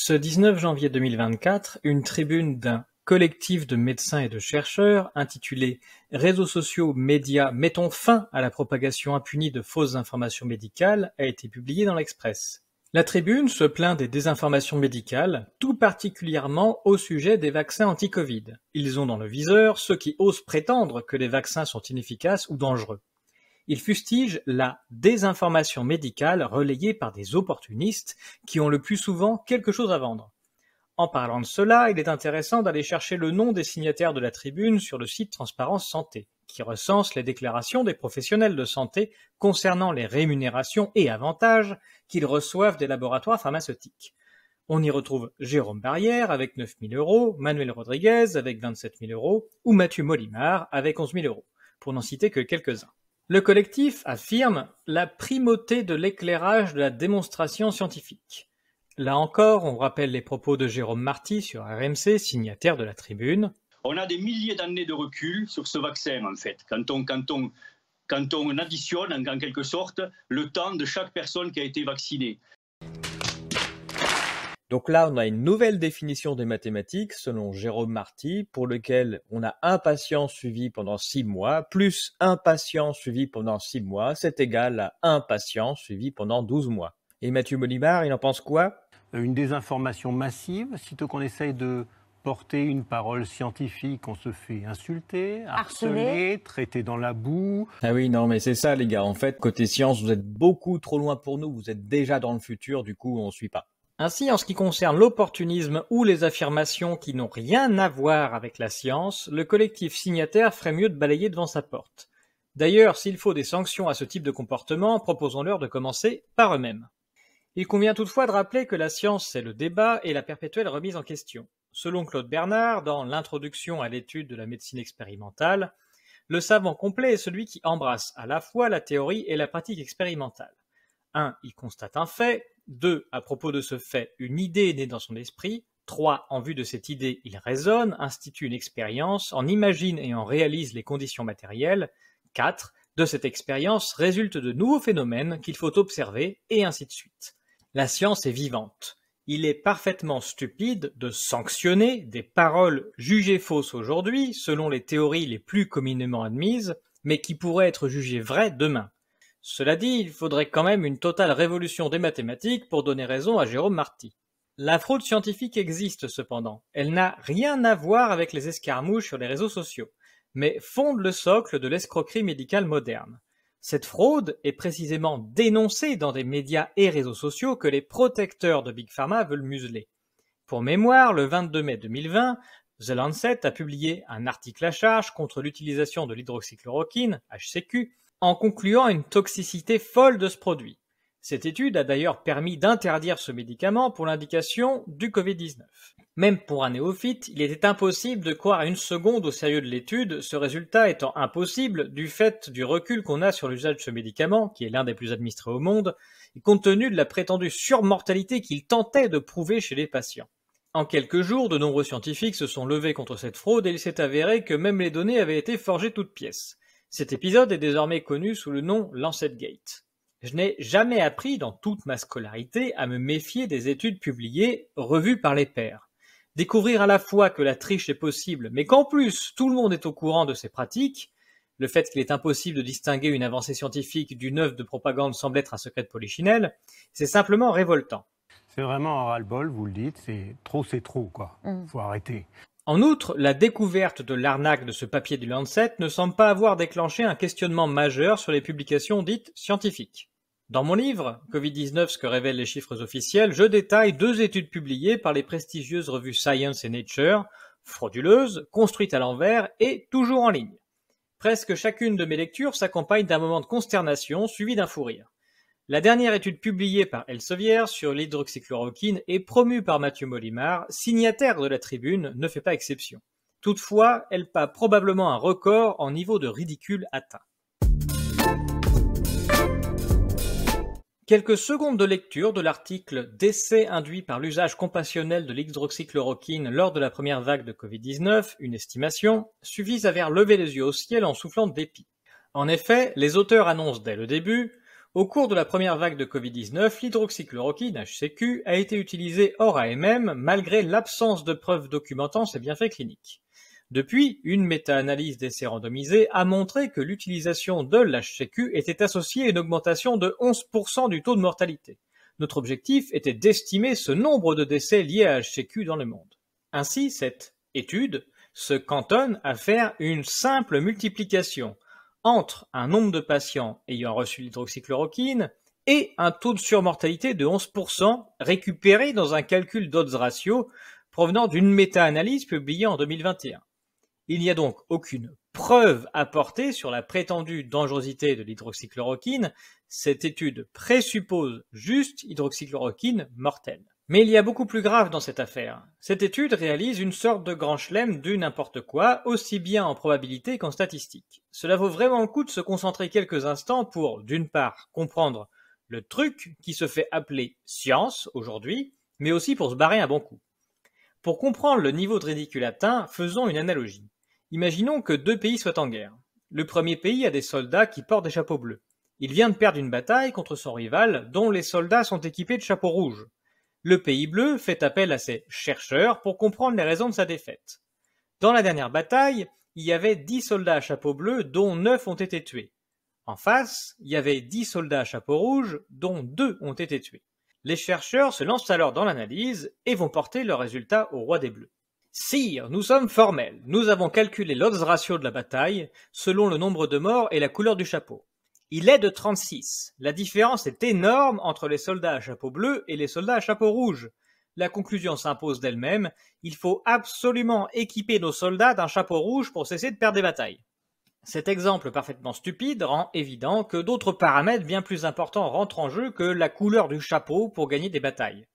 Ce 19 janvier 2024, une tribune d'un collectif de médecins et de chercheurs intitulée « Réseaux sociaux, médias, mettons fin à la propagation impunie de fausses informations médicales » a été publiée dans l'Express. La tribune se plaint des désinformations médicales, tout particulièrement au sujet des vaccins anti-Covid. Ils ont dans le viseur ceux qui osent prétendre que les vaccins sont inefficaces ou dangereux. Ils fustigent la désinformation médicale relayée par des opportunistes qui ont le plus souvent quelque chose à vendre. En parlant de cela, il est intéressant d'aller chercher le nom des signataires de la tribune sur le site Transparence Santé, qui recense les déclarations des professionnels de santé concernant les rémunérations et avantages qu'ils reçoivent des laboratoires pharmaceutiques. On y retrouve Jérôme Barrière avec 9 000 €, Manuel Rodriguez avec 27 000 € ou Mathieu Molimar avec 11 000 €, pour n'en citer que quelques-uns. Le collectif affirme la primauté de l'éclairage de la démonstration scientifique. Là encore, on rappelle les propos de Jérôme Marty sur RMC, signataire de la tribune. On a des milliers d'années de recul sur ce vaccin, en fait, quand on additionne, en quelque sorte, le temps de chaque personne qui a été vaccinée. Donc là, on a une nouvelle définition des mathématiques, selon Jérôme Marty, pour lequel on a un patient suivi pendant 6 mois, plus un patient suivi pendant 6 mois, c'est égal à un patient suivi pendant 12 mois. Et Mathieu Molimar, il en pense quoi ? Une désinformation massive, sitôt qu'on essaye de porter une parole scientifique, on se fait insulter, harceler, traiter dans la boue. Ah oui, non, mais c'est ça, les gars. En fait, côté science, vous êtes beaucoup trop loin pour nous. Vous êtes déjà dans le futur, du coup, on ne suit pas. Ainsi, en ce qui concerne l'opportunisme ou les affirmations qui n'ont rien à voir avec la science, le collectif signataire ferait mieux de balayer devant sa porte. D'ailleurs, s'il faut des sanctions à ce type de comportement, proposons-leur de commencer par eux-mêmes. Il convient toutefois de rappeler que la science, c'est le débat et la perpétuelle remise en question. Selon Claude Bernard, dans l'introduction à l'étude de la médecine expérimentale, le savant complet est celui qui embrasse à la fois la théorie et la pratique expérimentale. 1. Il constate un fait. 2. À propos de ce fait, une idée naît dans son esprit. 3. En vue de cette idée, il raisonne, institue une expérience, en imagine et en réalise les conditions matérielles. 4. De cette expérience résultent de nouveaux phénomènes qu'il faut observer, et ainsi de suite. La science est vivante. Il est parfaitement stupide de sanctionner des paroles jugées fausses aujourd'hui, selon les théories les plus communément admises, mais qui pourraient être jugées vraies demain. Cela dit, il faudrait quand même une totale révolution des mathématiques pour donner raison à Jérôme Marty. La fraude scientifique existe cependant. Elle n'a rien à voir avec les escarmouches sur les réseaux sociaux, mais fonde le socle de l'escroquerie médicale moderne. Cette fraude est précisément dénoncée dans des médias et réseaux sociaux que les protecteurs de Big Pharma veulent museler. Pour mémoire, le 22 mai 2020, The Lancet a publié un article à charge contre l'utilisation de l'hydroxychloroquine, HCQ, en concluant une toxicité folle de ce produit. Cette étude a d'ailleurs permis d'interdire ce médicament pour l'indication du Covid-19. Même pour un néophyte, il était impossible de croire une seconde au sérieux de l'étude, ce résultat étant impossible du fait du recul qu'on a sur l'usage de ce médicament, qui est l'un des plus administrés au monde, et compte tenu de la prétendue surmortalité qu'il tentait de prouver chez les patients. En quelques jours, de nombreux scientifiques se sont levés contre cette fraude et il s'est avéré que même les données avaient été forgées toutes pièces. Cet épisode est désormais connu sous le nom LancetGate. Je n'ai jamais appris dans toute ma scolarité à me méfier des études publiées, revues par les pairs. Découvrir à la fois que la triche est possible, mais qu'en plus tout le monde est au courant de ces pratiques, le fait qu'il est impossible de distinguer une avancée scientifique d'une œuvre de propagande semble être un secret de polichinelle, c'est simplement révoltant. C'est vraiment un ras-le-bol, vous le dites, c'est trop, quoi. Faut arrêter. En outre, la découverte de l'arnaque de ce papier du Lancet ne semble pas avoir déclenché un questionnement majeur sur les publications dites scientifiques. Dans mon livre, Covid-19, ce que révèlent les chiffres officiels, je détaille 2 études publiées par les prestigieuses revues Science et Nature, frauduleuses, construites à l'envers et toujours en ligne. Presque chacune de mes lectures s'accompagne d'un moment de consternation suivi d'un fou rire. La dernière étude publiée par Elsevier sur l'hydroxychloroquine et promue par Mathieu Molimar, signataire de la tribune, ne fait pas exception. Toutefois, elle bat probablement un record en niveau de ridicule atteint. Quelques secondes de lecture de l'article « Décès induit par l'usage compassionnel de l'hydroxychloroquine lors de la première vague de Covid-19, une estimation » suffisent à faire lever les yeux au ciel en soufflant de dépit. En effet, les auteurs annoncent dès le début Au cours de la première vague de Covid-19, l'hydroxychloroquine, HCQ, a été utilisée hors AMM malgré l'absence de preuves documentant ses bienfaits cliniques. Depuis, une méta-analyse d'essais randomisés a montré que l'utilisation de l'HCQ était associée à une augmentation de 11% du taux de mortalité. Notre objectif était d'estimer ce nombre de décès liés à HCQ dans le monde. Ainsi, cette étude se cantonne à faire une simple multiplication entre un nombre de patients ayant reçu l'hydroxychloroquine et un taux de surmortalité de 11% récupéré dans un calcul d'odds ratio provenant d'une méta-analyse publiée en 2021. Il n'y a donc aucune preuve apportée sur la prétendue dangerosité de l'hydroxychloroquine. Cette étude présuppose juste hydroxychloroquine mortelle. Mais il y a beaucoup plus grave dans cette affaire. Cette étude réalise une sorte de grand chelem du n'importe quoi, aussi bien en probabilité qu'en statistique. Cela vaut vraiment le coup de se concentrer quelques instants pour, d'une part, comprendre le truc qui se fait appeler science aujourd'hui, mais aussi pour se barrer un bon coup. Pour comprendre le niveau de ridicule atteint, faisons une analogie. Imaginons que deux pays soient en guerre. Le premier pays a des soldats qui portent des chapeaux bleus. Il vient de perdre une bataille contre son rival, dont les soldats sont équipés de chapeaux rouges. Le pays bleu fait appel à ses chercheurs pour comprendre les raisons de sa défaite. Dans la dernière bataille, il y avait 10 soldats à chapeau bleu, dont 9 ont été tués. En face, il y avait 10 soldats à chapeau rouge, dont 2 ont été tués. Les chercheurs se lancent alors dans l'analyse et vont porter leurs résultats au roi des Bleus. Sire, nous sommes formels. Nous avons calculé l'odds ratio de la bataille selon le nombre de morts et la couleur du chapeau. Il est de 36. La différence est énorme entre les soldats à chapeau bleu et les soldats à chapeau rouge. La conclusion s'impose d'elle-même. Il faut absolument équiper nos soldats d'un chapeau rouge pour cesser de perdre des batailles. Cet exemple parfaitement stupide rend évident que d'autres paramètres bien plus importants rentrent en jeu que la couleur du chapeau pour gagner des batailles.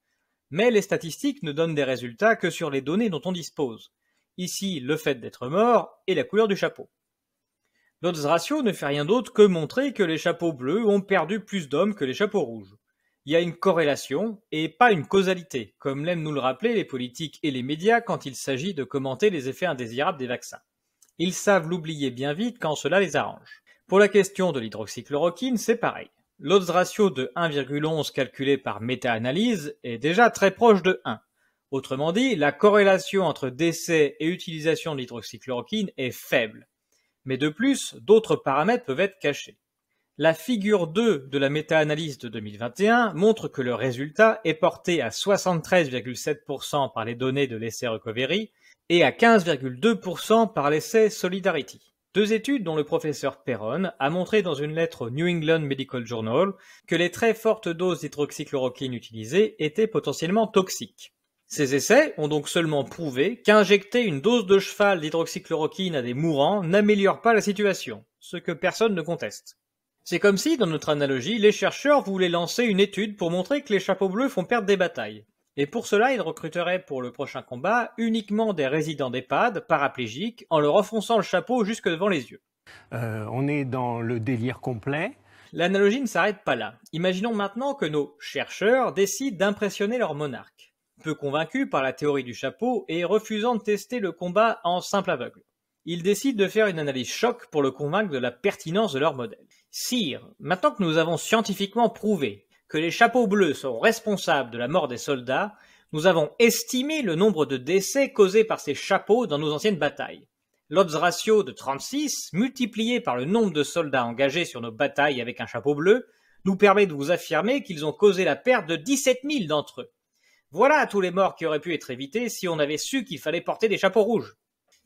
Mais les statistiques ne donnent des résultats que sur les données dont on dispose. Ici, le fait d'être mort et la couleur du chapeau. L'odds ratio ne fait rien d'autre que montrer que les chapeaux bleus ont perdu plus d'hommes que les chapeaux rouges. Il y a une corrélation et pas une causalité, comme l'aiment nous le rappeler les politiques et les médias quand il s'agit de commenter les effets indésirables des vaccins. Ils savent l'oublier bien vite quand cela les arrange. Pour la question de l'hydroxychloroquine, c'est pareil. L'odds ratio de 1,11 calculé par méta-analyse est déjà très proche de 1. Autrement dit, la corrélation entre décès et utilisation de l'hydroxychloroquine est faible. Mais de plus, d'autres paramètres peuvent être cachés. La figure 2 de la méta-analyse de 2021 montre que le résultat est porté à 73,7% par les données de l'essai Recovery et à 15,2% par l'essai Solidarity. Deux études dont le professeur Perron a montré dans une lettre au New England Medical Journal que les très fortes doses d'hydroxychloroquine utilisées étaient potentiellement toxiques. Ces essais ont donc seulement prouvé qu'injecter une dose de cheval d'hydroxychloroquine à des mourants n'améliore pas la situation, ce que personne ne conteste. C'est comme si, dans notre analogie, les chercheurs voulaient lancer une étude pour montrer que les chapeaux bleus font perdre des batailles. Et pour cela, ils recruteraient pour le prochain combat uniquement des résidents d'EHPAD paraplégiques en leur enfonçant le chapeau jusque devant les yeux. On est dans le délire complet. L'analogie ne s'arrête pas là. Imaginons maintenant que nos chercheurs décident d'impressionner leur monarque. Peu convaincus par la théorie du chapeau et refusant de tester le combat en simple aveugle. Ils décident de faire une analyse choc pour le convaincre de la pertinence de leur modèle. Sire, maintenant que nous avons scientifiquement prouvé que les chapeaux bleus sont responsables de la mort des soldats, nous avons estimé le nombre de décès causés par ces chapeaux dans nos anciennes batailles. L'odds ratio de 36, multiplié par le nombre de soldats engagés sur nos batailles avec un chapeau bleu, nous permet de vous affirmer qu'ils ont causé la perte de 17 000 d'entre eux. Voilà tous les morts qui auraient pu être évités si on avait su qu'il fallait porter des chapeaux rouges.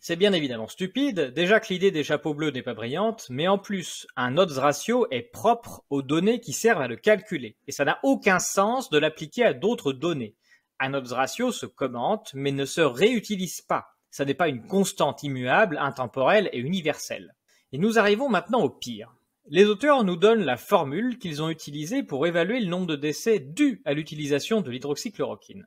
C'est bien évidemment stupide, déjà que l'idée des chapeaux bleus n'est pas brillante, mais en plus, un odds ratio est propre aux données qui servent à le calculer, et ça n'a aucun sens de l'appliquer à d'autres données. Un odds ratio se commente, mais ne se réutilise pas. Ça n'est pas une constante immuable, intemporelle et universelle. Et nous arrivons maintenant au pire. Les auteurs nous donnent la formule qu'ils ont utilisée pour évaluer le nombre de décès dus à l'utilisation de l'hydroxychloroquine.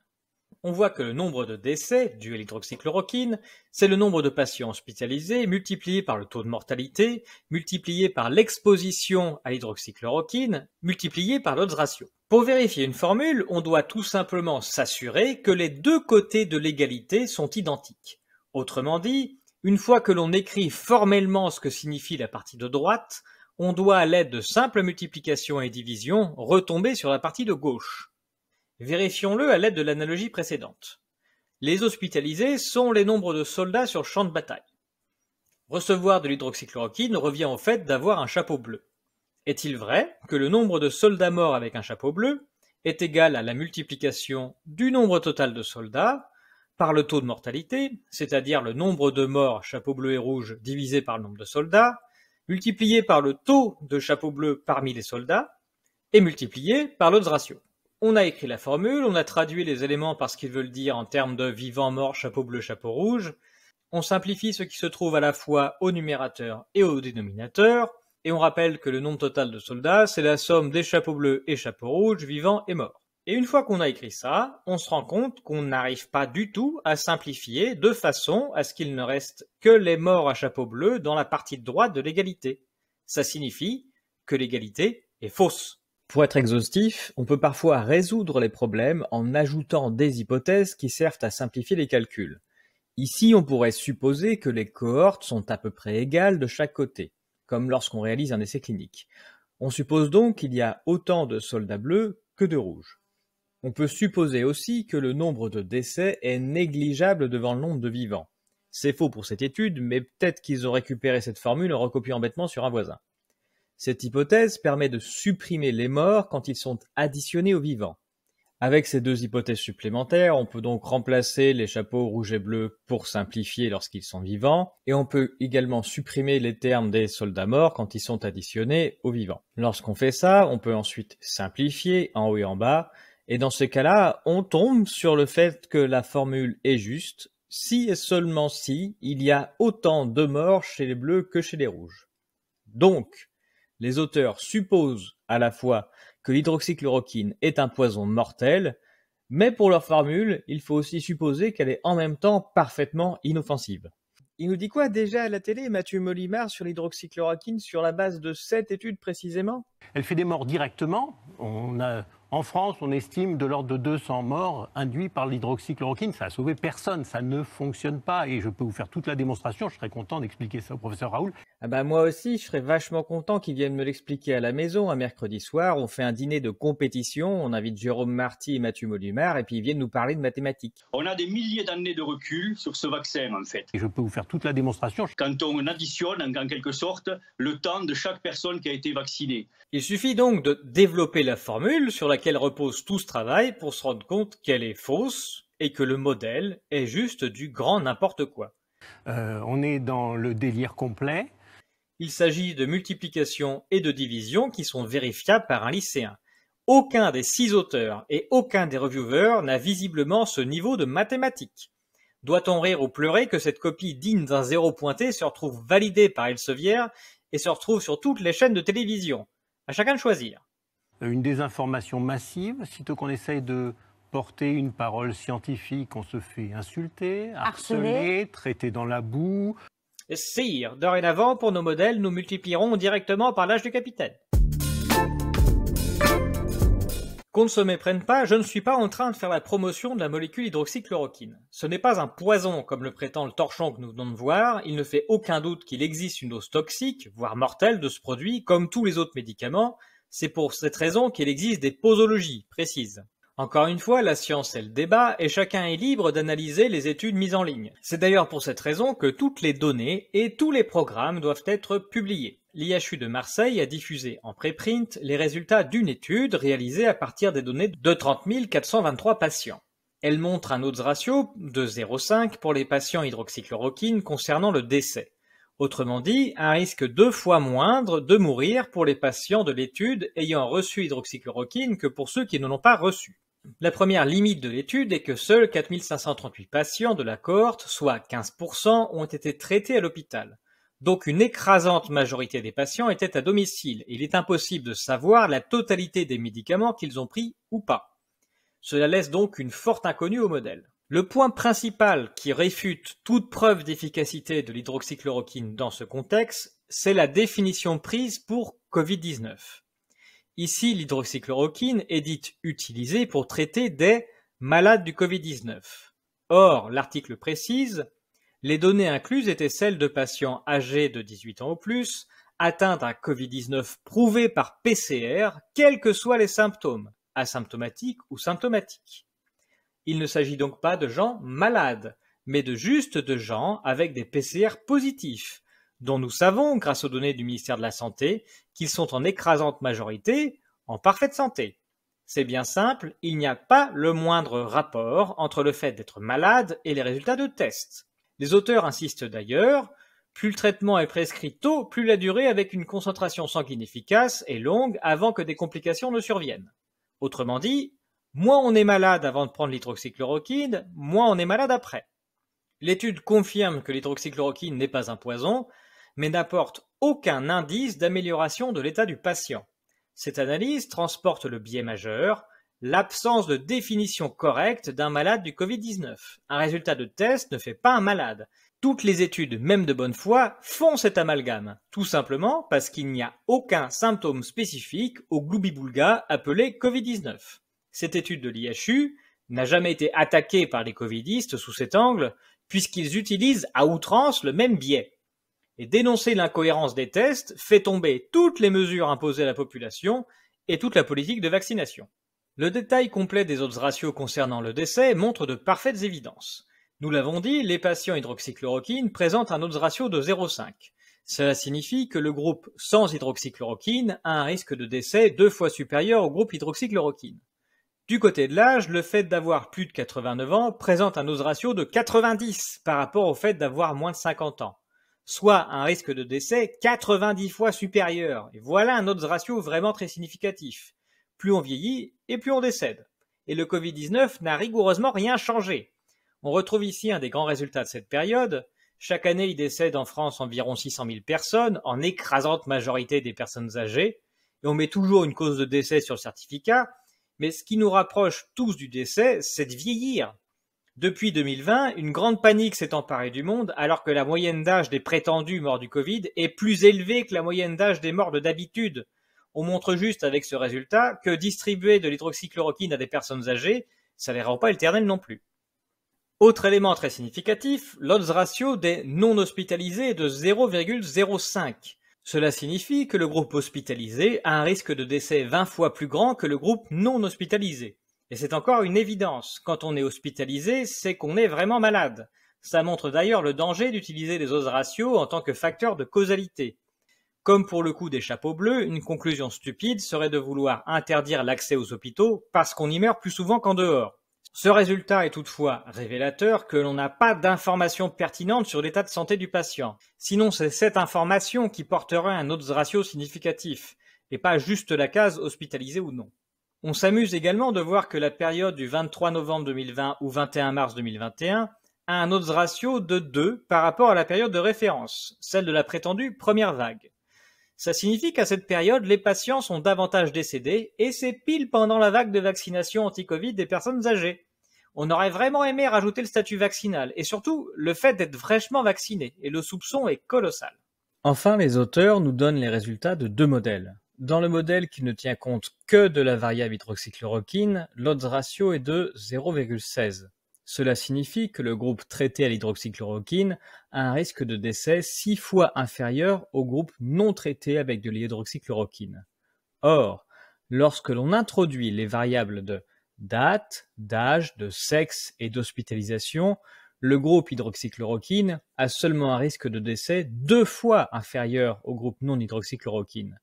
On voit que le nombre de décès dus à l'hydroxychloroquine, c'est le nombre de patients hospitalisés multiplié par le taux de mortalité, multiplié par l'exposition à l'hydroxychloroquine, multiplié par l'odds ratio. Pour vérifier une formule, on doit tout simplement s'assurer que les deux côtés de l'égalité sont identiques. Autrement dit, une fois que l'on écrit formellement ce que signifie la partie de droite, on doit à l'aide de simples multiplications et divisions retomber sur la partie de gauche. Vérifions-le à l'aide de l'analogie précédente. Les hospitalisés sont les nombres de soldats sur le champ de bataille. Recevoir de l'hydroxychloroquine revient au fait d'avoir un chapeau bleu. Est-il vrai que le nombre de soldats morts avec un chapeau bleu est égal à la multiplication du nombre total de soldats par le taux de mortalité, c'est-à-dire le nombre de morts chapeau bleu et rouge divisé par le nombre de soldats, multiplié par le taux de chapeau bleu parmi les soldats, et multiplié par l'autre ratio. On a écrit la formule, on a traduit les éléments par ce qu'ils veulent dire en termes de vivant, mort, chapeau bleu, chapeau rouge, on simplifie ce qui se trouve à la fois au numérateur et au dénominateur, et on rappelle que le nombre total de soldats, c'est la somme des chapeaux bleus et chapeaux rouges, vivants et morts. Et une fois qu'on a écrit ça, on se rend compte qu'on n'arrive pas du tout à simplifier de façon à ce qu'il ne reste que les morts à chapeau bleu dans la partie de droite de l'égalité. Ça signifie que l'égalité est fausse. Pour être exhaustif, on peut parfois résoudre les problèmes en ajoutant des hypothèses qui servent à simplifier les calculs. Ici, on pourrait supposer que les cohortes sont à peu près égales de chaque côté, comme lorsqu'on réalise un essai clinique. On suppose donc qu'il y a autant de soldats bleus que de rouges. On peut supposer aussi que le nombre de décès est négligeable devant le nombre de vivants. C'est faux pour cette étude, mais peut-être qu'ils ont récupéré cette formule en recopiant bêtement sur un voisin. Cette hypothèse permet de supprimer les morts quand ils sont additionnés aux vivants. Avec ces deux hypothèses supplémentaires, on peut donc remplacer les chapeaux rouge et bleu pour simplifier lorsqu'ils sont vivants, et on peut également supprimer les termes des soldats morts quand ils sont additionnés aux vivants. Lorsqu'on fait ça, on peut ensuite simplifier en haut et en bas, et dans ce cas-là, on tombe sur le fait que la formule est juste, si et seulement si il y a autant de morts chez les bleus que chez les rouges. Donc, les auteurs supposent à la fois que l'hydroxychloroquine est un poison mortel, mais pour leur formule, il faut aussi supposer qu'elle est en même temps parfaitement inoffensive. Il nous dit quoi déjà à la télé, Mathieu Molimar, sur l'hydroxychloroquine, sur la base de cette étude précisément? Elle fait des morts directement. En France, on estime de l'ordre de 200 morts induits par l'hydroxychloroquine. Ça a sauvé personne, ça ne fonctionne pas. Et je peux vous faire toute la démonstration, je serais content d'expliquer ça au professeur Raoul. Ah bah moi aussi, je serais vachement content qu'ils viennent me l'expliquer à la maison un mercredi soir. On fait un dîner de compétition, on invite Jérôme Marty et Mathieu Molimar, et puis ils viennent nous parler de mathématiques. On a des milliers d'années de recul sur ce vaccin, en fait. Et je peux vous faire toute la démonstration. Quand on additionne, en quelque sorte, le temps de chaque personne qui a été vaccinée. Il suffit donc de développer la formule sur laquelle repose tout ce travail pour se rendre compte qu'elle est fausse et que le modèle est juste du grand n'importe quoi. On est dans le délire complet. Il s'agit de multiplication et de division qui sont vérifiables par un lycéen. Aucun des 6 auteurs et aucun des reviewers n'a visiblement ce niveau de mathématiques. Doit-on rire ou pleurer que cette copie digne d'un zéro pointé se retrouve validée par Elsevier et se retrouve sur toutes les chaînes de télévision? À chacun de choisir. Une désinformation massive, sitôt qu'on essaye de porter une parole scientifique, on se fait insulter, harceler, traiter dans la boue. Sire, dorénavant, pour nos modèles, nous multiplierons directement par l'âge du capitaine. Qu'on ne se méprenne pas, je ne suis pas en train de faire la promotion de la molécule hydroxychloroquine. Ce n'est pas un poison comme le prétend le torchon que nous venons de voir, il ne fait aucun doute qu'il existe une dose toxique, voire mortelle de ce produit, comme tous les autres médicaments. C'est pour cette raison qu'il existe des posologies précises. Encore une fois, la science est le débat et chacun est libre d'analyser les études mises en ligne. C'est d'ailleurs pour cette raison que toutes les données et tous les programmes doivent être publiés. L'IHU de Marseille a diffusé en préprint les résultats d'une étude réalisée à partir des données de 30 423 patients. Elle montre un odds ratio de 0,5 pour les patients hydroxychloroquine concernant le décès. Autrement dit, un risque 2 fois moindre de mourir pour les patients de l'étude ayant reçu hydroxychloroquine que pour ceux qui ne l'ont pas reçu. La première limite de l'étude est que seuls 4 538 patients de la cohorte, soit 15%, ont été traités à l'hôpital. Donc une écrasante majorité des patients étaient à domicile et il est impossible de savoir la totalité des médicaments qu'ils ont pris ou pas. Cela laisse donc une forte inconnue au modèle. Le point principal qui réfute toute preuve d'efficacité de l'hydroxychloroquine dans ce contexte, c'est la définition prise pour Covid-19. Ici, l'hydroxychloroquine est dite utilisée pour traiter des malades du Covid-19. Or, l'article précise, les données incluses étaient celles de patients âgés de 18 ans ou plus, atteint d'un Covid-19 prouvé par PCR, quels que soient les symptômes, asymptomatiques ou symptomatiques. Il ne s'agit donc pas de gens malades, mais juste de gens avec des PCR positifs, dont nous savons, grâce aux données du ministère de la Santé, qu'ils sont en écrasante majorité en parfaite santé. C'est bien simple, il n'y a pas le moindre rapport entre le fait d'être malade et les résultats de tests. Les auteurs insistent d'ailleurs, plus le traitement est prescrit tôt, plus la durée avec une concentration sanguine efficace est longue avant que des complications ne surviennent. Autrement dit, moins on est malade avant de prendre l'hydroxychloroquine, moins on est malade après. L'étude confirme que l'hydroxychloroquine n'est pas un poison, mais n'apporte aucun indice d'amélioration de l'état du patient. Cette analyse transporte le biais majeur, l'absence de définition correcte d'un malade du Covid-19. Un résultat de test ne fait pas un malade. Toutes les études, même de bonne foi, font cet amalgame, tout simplement parce qu'il n'y a aucun symptôme spécifique au gloubi-boulga appelé Covid-19. Cette étude de l'IHU n'a jamais été attaquée par les covidistes sous cet angle, puisqu'ils utilisent à outrance le même biais. Et dénoncer l'incohérence des tests fait tomber toutes les mesures imposées à la population et toute la politique de vaccination. Le détail complet des odds ratios concernant le décès montre de parfaites évidences. Nous l'avons dit, les patients hydroxychloroquine présentent un odds ratio de 0,5. Cela signifie que le groupe sans hydroxychloroquine a un risque de décès 2 fois supérieur au groupe hydroxychloroquine. Du côté de l'âge, le fait d'avoir plus de 89 ans présente un odds ratio de 90 par rapport au fait d'avoir moins de 50 ans. Soit un risque de décès 90 fois supérieur. Et voilà un odds ratio vraiment très significatif. Plus on vieillit et plus on décède. Et le Covid-19 n'a rigoureusement rien changé. On retrouve ici un des grands résultats de cette période. Chaque année, il décède en France environ 600 000 personnes, en écrasante majorité des personnes âgées. Et on met toujours une cause de décès sur le certificat. Mais ce qui nous rapproche tous du décès, c'est de vieillir. Depuis 2020, une grande panique s'est emparée du monde alors que la moyenne d'âge des prétendus morts du Covid est plus élevée que la moyenne d'âge des morts de d'habitude. On montre juste avec ce résultat que distribuer de l'hydroxychloroquine à des personnes âgées, ça ne les rend pas éternelles non plus. Autre élément très significatif, l'odds ratio des non hospitalisés est de 0,05. Cela signifie que le groupe hospitalisé a un risque de décès 20 fois plus grand que le groupe non hospitalisé. Et c'est encore une évidence. Quand on est hospitalisé, c'est qu'on est vraiment malade. Ça montre d'ailleurs le danger d'utiliser les odds ratios en tant que facteur de causalité. Comme pour le coup des chapeaux bleus, une conclusion stupide serait de vouloir interdire l'accès aux hôpitaux parce qu'on y meurt plus souvent qu'en dehors. Ce résultat est toutefois révélateur que l'on n'a pas d'informations pertinentes sur l'état de santé du patient. Sinon, c'est cette information qui porterait un odds ratio significatif, et pas juste la case hospitalisé ou non. On s'amuse également de voir que la période du 23 novembre 2020 ou 21 mars 2021 a un odds ratio de 2 par rapport à la période de référence, celle de la prétendue première vague. Ça signifie qu'à cette période, les patients sont davantage décédés et c'est pile pendant la vague de vaccination anti-Covid des personnes âgées. On aurait vraiment aimé rajouter le statut vaccinal et surtout le fait d'être fraîchement vacciné et le soupçon est colossal. Enfin, les auteurs nous donnent les résultats de 2 modèles. Dans le modèle qui ne tient compte que de la variable hydroxychloroquine, l'odds ratio est de 0,16. Cela signifie que le groupe traité à l'hydroxychloroquine a un risque de décès 6 fois inférieur au groupe non traité avec de l'hydroxychloroquine. Or, lorsque l'on introduit les variables de date, d'âge, de sexe et d'hospitalisation, le groupe hydroxychloroquine a seulement un risque de décès 2 fois inférieur au groupe non hydroxychloroquine.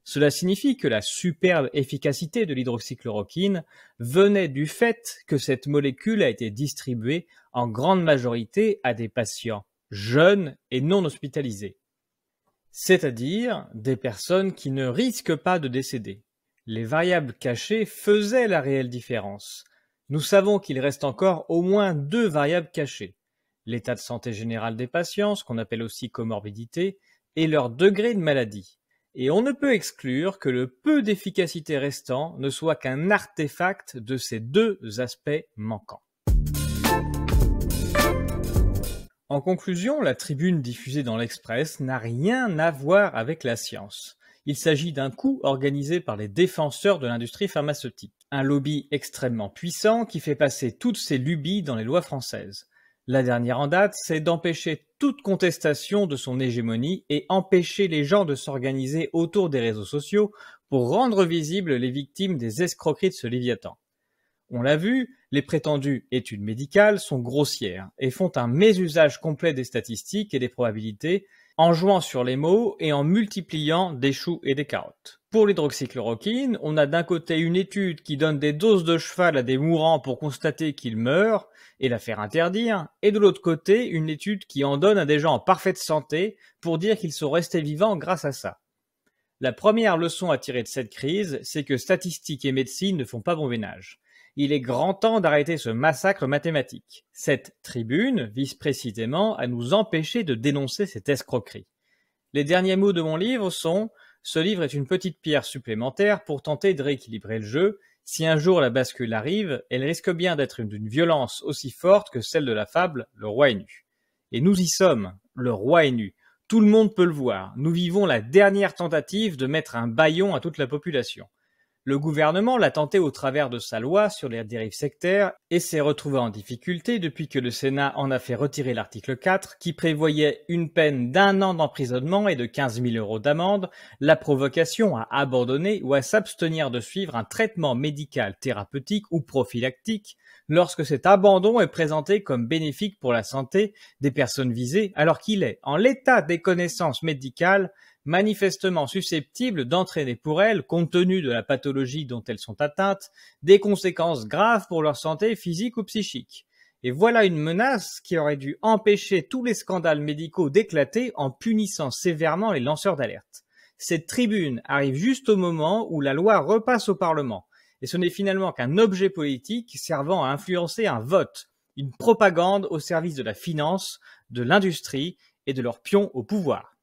Cela signifie que la superbe efficacité de l'hydroxychloroquine venait du fait que cette molécule a été distribuée en grande majorité à des patients jeunes et non hospitalisés, c'est-à-dire des personnes qui ne risquent pas de décéder. Les variables cachées faisaient la réelle différence. Nous savons qu'il reste encore au moins 2 variables cachées, l'état de santé général des patients, ce qu'on appelle aussi comorbidité, et leur degré de maladie. Et on ne peut exclure que le peu d'efficacité restant ne soit qu'un artefact de ces 2 aspects manquants. En conclusion, la tribune diffusée dans l'Express n'a rien à voir avec la science. Il s'agit d'un coup organisé par les défenseurs de l'industrie pharmaceutique. Un lobby extrêmement puissant qui fait passer toutes ses lubies dans les lois françaises. La dernière en date, c'est d'empêcher toute contestation de son hégémonie et empêcher les gens de s'organiser autour des réseaux sociaux pour rendre visibles les victimes des escroqueries de ce Léviathan. On l'a vu, les prétendues études médicales sont grossières et font un mésusage complet des statistiques et des probabilités en jouant sur les mots et en multipliant des choux et des carottes. Pour l'hydroxychloroquine, on a d'un côté une étude qui donne des doses de cheval à des mourants pour constater qu'ils meurent et la faire interdire, et de l'autre côté, une étude qui en donne à des gens en parfaite santé pour dire qu'ils sont restés vivants grâce à ça. La première leçon à tirer de cette crise, c'est que statistiques et médecine ne font pas bon ménage. Il est grand temps d'arrêter ce massacre mathématique. Cette tribune vise précisément à nous empêcher de dénoncer cette escroquerie. Les derniers mots de mon livre sont « Ce livre est une petite pierre supplémentaire pour tenter de rééquilibrer le jeu. Si un jour la bascule arrive, elle risque bien d'être d'une violence aussi forte que celle de la fable « Le roi est nu ». Et nous y sommes, le roi est nu. Tout le monde peut le voir. Nous vivons la dernière tentative de mettre un bâillon à toute la population. Le gouvernement l'a tenté au travers de sa loi sur les dérives sectaires et s'est retrouvé en difficulté depuis que le Sénat en a fait retirer l'article 4 qui prévoyait une peine d'1 an d'emprisonnement et de 15 000 € d'amende, la provocation à abandonner ou à s'abstenir de suivre un traitement médical thérapeutique ou prophylactique lorsque cet abandon est présenté comme bénéfique pour la santé des personnes visées alors qu'il est, en l'état des connaissances médicales, manifestement susceptibles d'entraîner pour elles, compte tenu de la pathologie dont elles sont atteintes, des conséquences graves pour leur santé physique ou psychique. Et voilà une menace qui aurait dû empêcher tous les scandales médicaux d'éclater en punissant sévèrement les lanceurs d'alerte. Cette tribune arrive juste au moment où la loi repasse au Parlement, et ce n'est finalement qu'un objet politique servant à influencer un vote, une propagande au service de la finance, de l'industrie et de leurs pions au pouvoir.